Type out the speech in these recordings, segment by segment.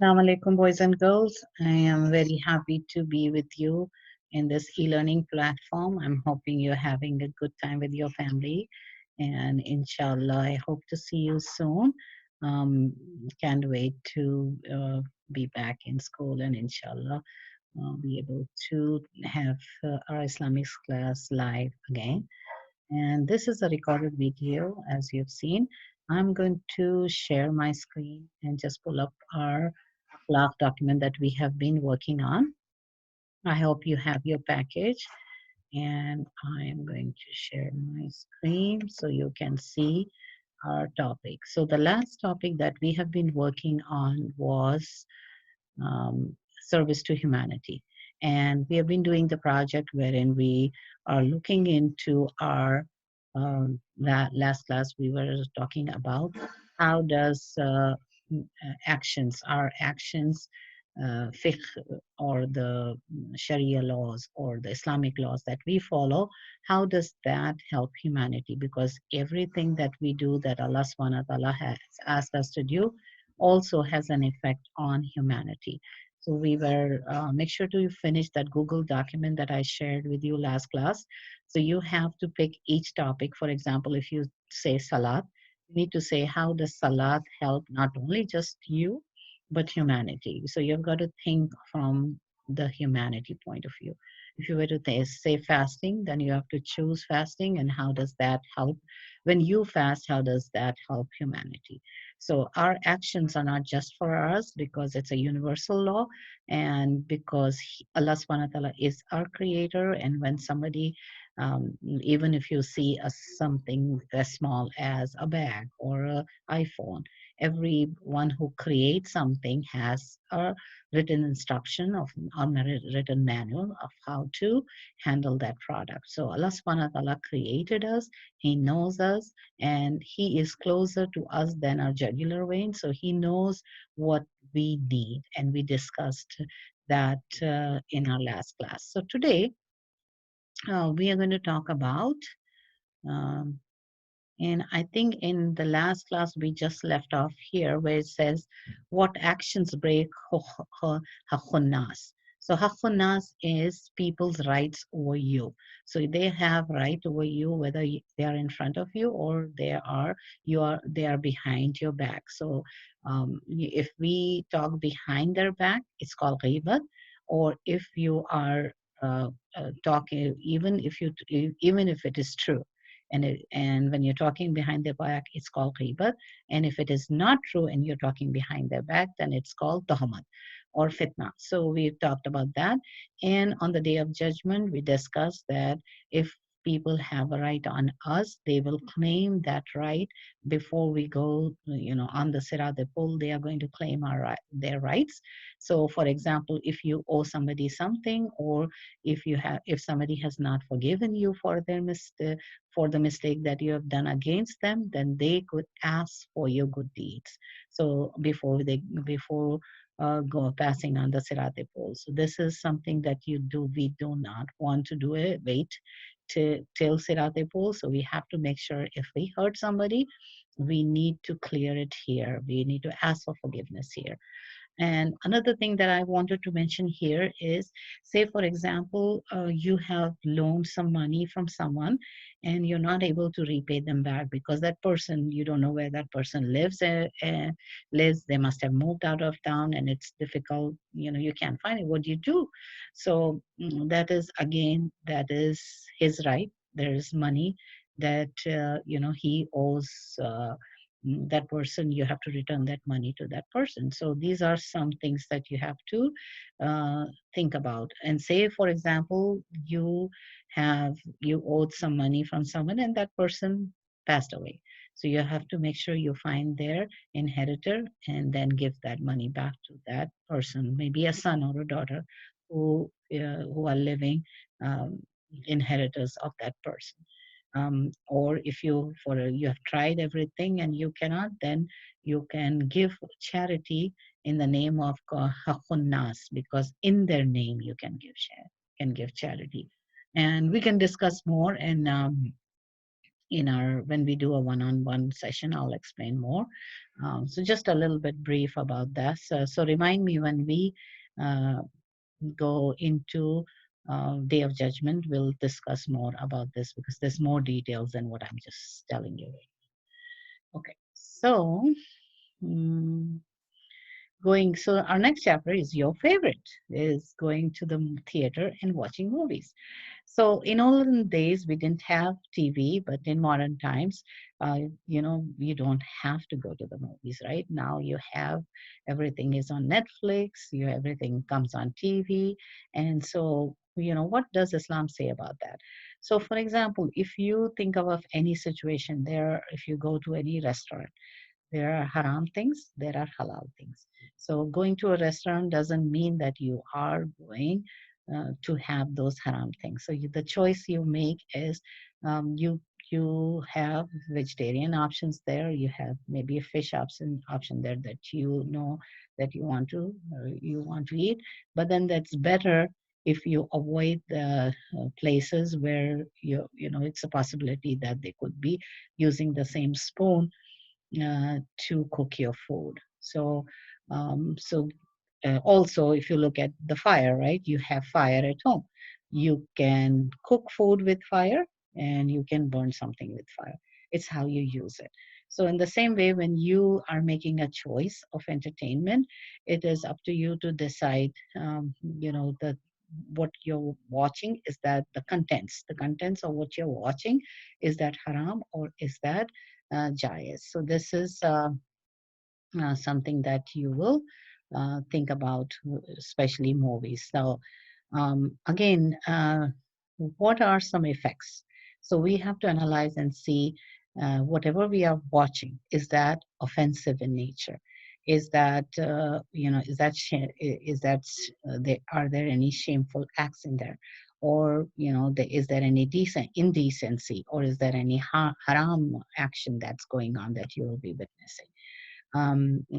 Assalamu alaikum, boys and girls. I am very happy to be with you in this e-learning platform. I'm hoping you're having a good time with your family, and inshallah, I hope to see you soon. Um, can't wait to be back in school, and inshallah, be able to have our Islamic class live again. And this is a recorded video, as you've seen. I'm going to share my screen and just pull up our log document that we have been working on. I hope you have your package, and I am going to share my screen so you can see our topic. So the last topic that we have been working on was service to humanity. And we have been doing the project wherein we are looking into our last class we were talking about how does our actions, fiqh or the Sharia laws or the Islamic laws that we follow, how does that help humanity? Because everything that we do that Allah subhanahu wa ta'ala has asked us to do also has an effect on humanity. So we were, make sure to finish that Google document that I shared with you last class. So you have to pick each topic. For example, if you say Salat, you need to say how does Salat help not only just you, but humanity. So you've got to think from the humanity point of view. If you were to say fasting, then you have to choose fasting and how does that help? When you fast, how does that help humanity? So our actions are not just for us because it's a universal law and because Allah subhanahu wa ta'ala is our creator. And when somebody, even if you see something as small as a bag or an iPhone, everyone who creates something has a written instruction of a written manual of how to handle that product. So Allah subhanahu wa ta'ala created us, He knows us, and He is closer to us than our jugular vein. So He knows what we need, and we discussed that in our last class. So today we are going to talk about um, and I think in the last class we just left off here where it says what actions break hakunas. So hakunas is people's rights over you. So they have right over you whether they are in front of you or they are behind your back. So if we talk behind their back, it's called ghibat. Or if you are talking, even if it is true and when you're talking behind their back, it's called ghibat. And if it is not true and you're talking behind their back, then it's called tahamat or fitna. So we've talked about that. And on the day of judgment, we discussed that if people have a right on us, they will claim that right before we go, on the Sirat Pul, they are going to claim their rights. So, for example, if you owe somebody something, or if somebody has not forgiven you for their mistake, for the mistake that you have done against them, then they could ask for your good deeds. So before go passing on the Sirate pole. So this is something that we do not want to do it. Wait till Sirate pole. So we have to make sure if we hurt somebody, we need to clear it here. We need to ask for forgiveness here. And another thing that I wanted to mention here is, say, for example, you have loaned some money from someone and you're not able to repay them back because that person, you don't know where that person lives. They must have moved out of town and it's difficult. You can't find it. What do you do? So that is his right. There is money that, he owes. That person, you have to return that money to that person. So these are some things that you have to uh, think about. And say, for example, you owed some money from someone and that person passed away. So you have to make sure you find their inheritor and then give that money back to that person, maybe a son or a daughter who are living, um, inheritors of that person. Or if you have tried everything and you cannot, then you can give charity in the name of Haqqun Nas, because in their name you can give charity. And we can discuss more in our when we do a one-on-one session. I'll explain more. So just a little bit brief about that. So remind me when we uh, go into Day of Judgment. We'll discuss more about this because there's more details than what I'm just telling you. Okay, so. mm, Going so our next chapter is your favorite, is going to the theater and watching movies. So in olden days we didn't have TV, but in modern times, you don't have to go to the movies. Right now you have everything is on Netflix, everything comes on TV. And so what does Islam say about that? So for example, if you think of any situation there, if you go to any restaurant, there are haram things, there are halal things. So going to a restaurant doesn't mean that you are going to have those haram things. So the choice you make is you have vegetarian options there. You have maybe a fish option there that that you want to eat. But then that's better if you avoid the places where it's a possibility that they could be using the same spoon to cook your food. So also, if you look at the fire, right? You have fire at home. You can cook food with fire, and you can burn something with fire. It's how you use it. So in the same way, when you are making a choice of entertainment, it is up to you to decide. The what you're watching, is that the contents of what you're watching, is that haram or is that jayez. So this is something that you will think about, especially movies. So again, what are some effects? So we have to analyze and see whatever we are watching, is that offensive in nature? Is that are there any shameful acts in there? Or is there any decent indecency, or is there any haram action that's going on that you will be witnessing?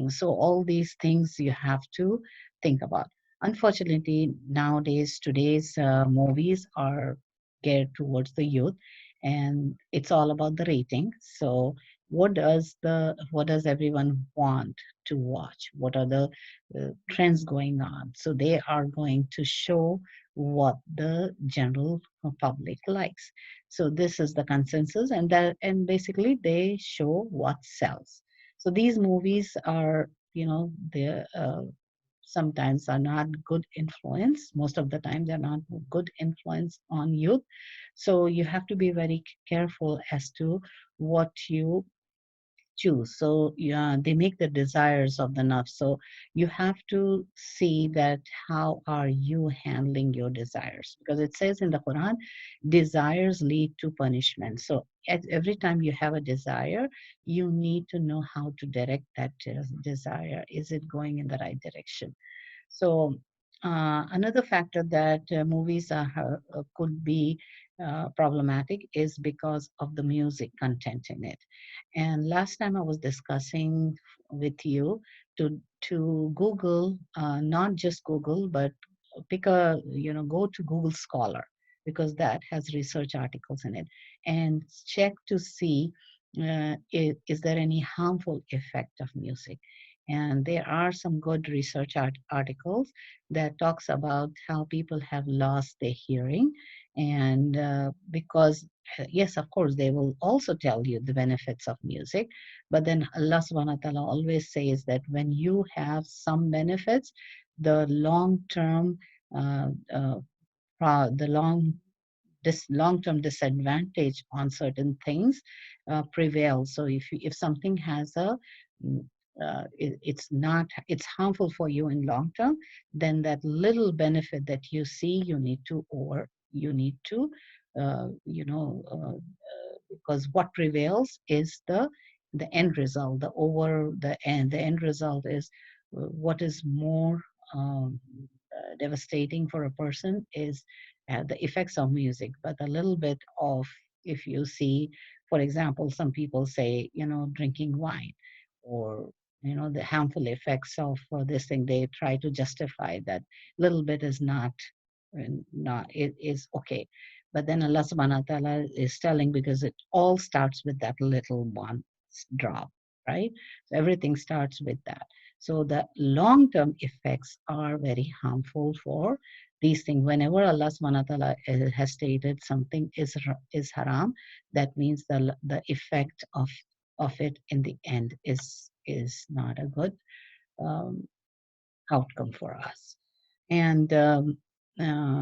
So all these things you have to think about. Unfortunately, nowadays, today's movies are geared towards the youth, and it's all about the rating. So what does everyone want to watch? What are the trends going on? So they are going to show what the general public likes. So this is the consensus, and basically they show what sells. So these movies are, they sometimes are not good influence. Most of the time, they're not good influence on youth. So you have to be very careful as to what you choose. So yeah, they make the desires of the nafs. So you have to see that how are you handling your desires, because it says in the Quran, desires lead to punishment. So at every time you have a desire, you need to know how to direct that desire. Is it going in the right direction? So another factor that movies could be problematic is because of the music content in it. And last time I was discussing with you to Google, not just Google, but go to Google Scholar, because that has research articles in it, and check to see is there any harmful effect of music. And there are some good research articles that talks about how people have lost their hearing. And because yes, of course, they will also tell you the benefits of music, but then Allah subhanahu wa ta'ala always says that when you have some benefits, the long term uh, uh, the this long-term disadvantage on certain things prevails. So if something has mm, it's harmful for you in long term, then that little benefit that you see, you need to uh, you know uh, because what prevails is the end result. The end result is what is more devastating for a person is the effects of music. But a little bit of, if you see, for example, some people say, drinking wine, or the harmful effects of this thing, they try to justify that little bit is not it is okay. But then Allah subhanahu wa ta'ala is telling, because it all starts with that little one drop, right? So everything starts with that. So the long-term effects are very harmful for these things. Whenever Allah subhanahu wa ta'ala has stated something is haram, that means the effect of it in the end is not a good um, outcome for us. And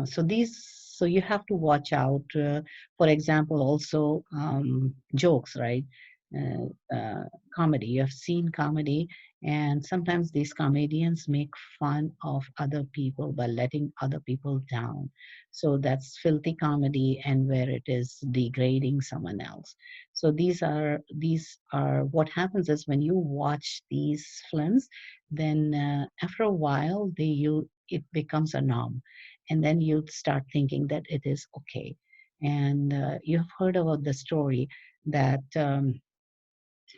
so you have to watch out. For example, also jokes, right? Comedy. You have seen comedy, and sometimes these comedians make fun of other people by letting other people down. So that's filthy comedy, and where it is degrading someone else. So these are what happens is when you watch these films, then after a while it becomes a norm, and then you start thinking that it is okay. And you've heard about the story that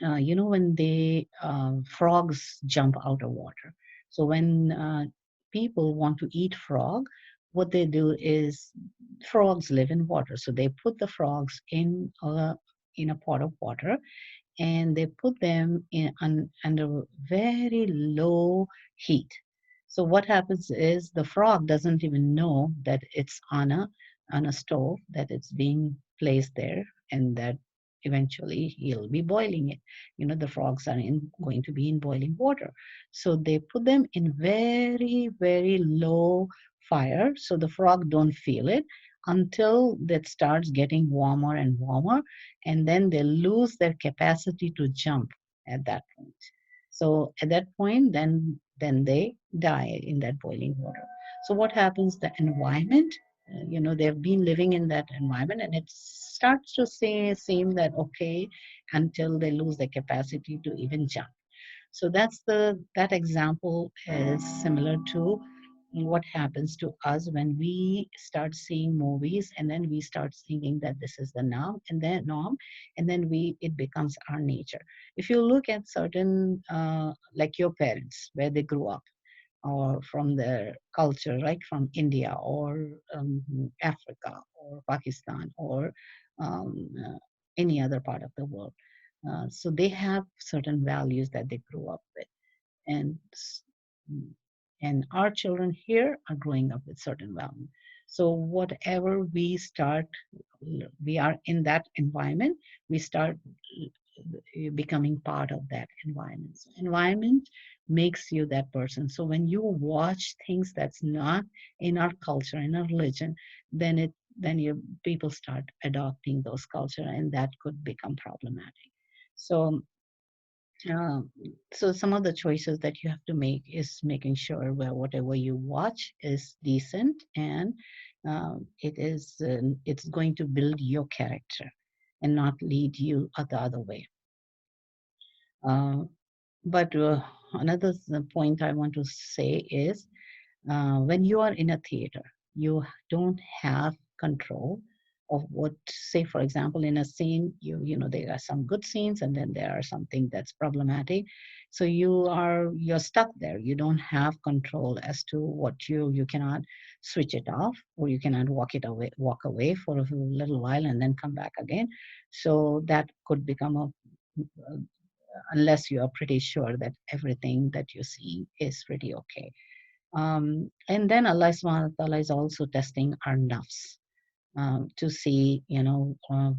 when they frogs jump out of water. So when people want to eat frog, what they do is, frogs live in water, so they put the frogs in a pot of water, and they put them under very low heat. So what happens is the frog doesn't even know that it's on a stove, that it's being placed there, and that eventually he'll be boiling it. The frogs are going to be in boiling water. So they put them in very, very low fire, so the frog don't feel it until that starts getting warmer and warmer, and then they lose their capacity to jump at that point. So at that point, then they die in that boiling water. So what happens? The environment, they've been living in that environment, and it starts to seem that okay, until they lose the capacity to even jump. So that example is similar to what happens to us when we start seeing movies, and then we start thinking that this is the norm, and then we it becomes our nature. If you look at certain like your parents, where they grew up, or from their culture, like from India or Africa or Pakistan or um, uh, any other part of the world, so they have certain values that they grew up with, and and our children here are growing up with certain values. So whatever we are in that environment, we start becoming part of that environment. So environment makes you that person. So when you watch things that's not in our culture, in our religion, then you people start adopting those culture, and that could become problematic. So uh, so some of the choices that you have to make is making sure where whatever you watch is decent, and it's going to build your character and not lead you the other way. Uh, but another point I want to say is when you are in a theater, you don't have control of what, say, for example, in a scene, there are some good scenes, and then there are something that's problematic. So you're stuck there. You don't have control as to what you cannot switch it off, or you cannot walk away for a little while and then come back again. So that could become unless you are pretty sure that everything that you see is pretty okay. And then Allah subhanahu wa ta'ala is also testing our nafs to see,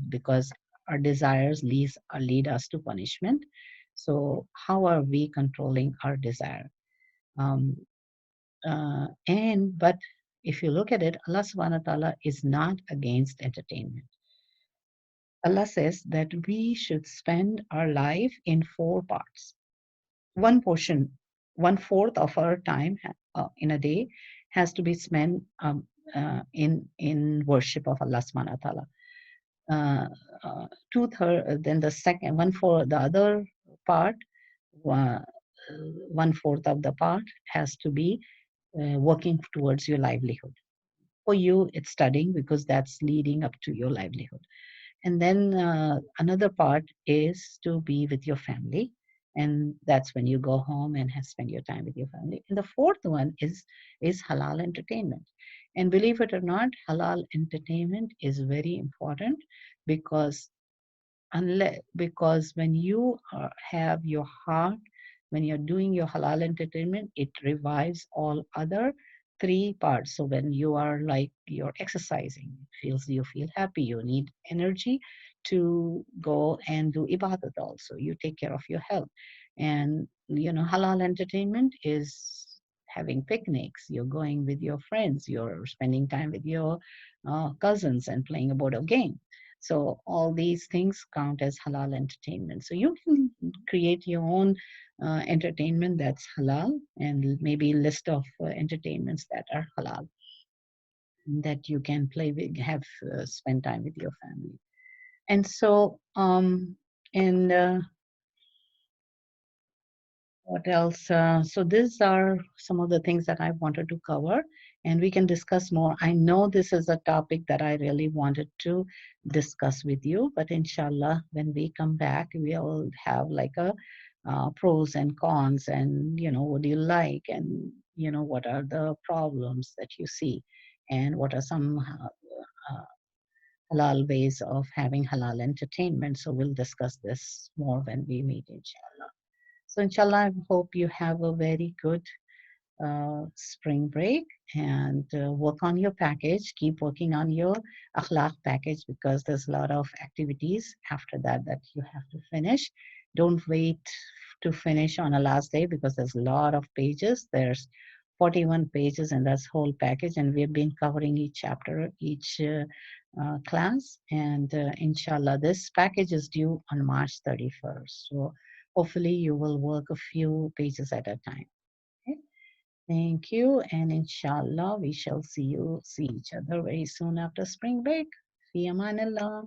because our desires lead us to punishment. So how are we controlling our desire? Um, but if you look at it, Allah subhanahu wa ta'ala is not against entertainment. Allah says that we should spend our life in four parts. One portion, one fourth of our time in a day has to be spent in worship of Allah subhanahu wa ta'ala. Uh, Two-third, then the second one for the other part, uh, one fourth of the part has to be working towards your livelihood. For you, it's studying because that's leading up to your livelihood. And then another part is to be with your family. And that's when you go home and spend your time with your family. And the fourth one is halal entertainment. And believe it or not, halal entertainment is very important because because when you have your heart, when you're doing your halal entertainment, it revives all other three parts. So when you are like you're exercising, you feel happy, you need energy to go and do ibadat also. You take care of your health. And halal entertainment is having picnics, you're going with your friends, you're spending time with your cousins and playing a board of game. So all these things count as halal entertainment. So you can create your own entertainment that's halal, and maybe list of entertainments that are halal that you can play with, have spend time with your family. And so and what else? So these are some of the things that I wanted to cover, and we can discuss more. I know this is a topic that I really wanted to discuss with you, but inshallah, when we come back, we'll have like a pros and cons, and what do you like, and what are the problems that you see, and what are some halal ways of having halal entertainment. So we'll discuss this more when we meet, inshallah. So, inshallah, I hope you have a very good spring break, and work on your package. Keep working on your akhlaq package because there's a lot of activities after that that you have to finish. Don't wait to finish on a last day because there's a lot of pages. There's 41 pages in this whole package, and we've been covering each chapter, each class. And inshallah, this package is due on March 31st. So hopefully you will work a few pages at a time. Okay? Thank you. And inshallah, we shall see each other very soon after spring break. Fi amanillah.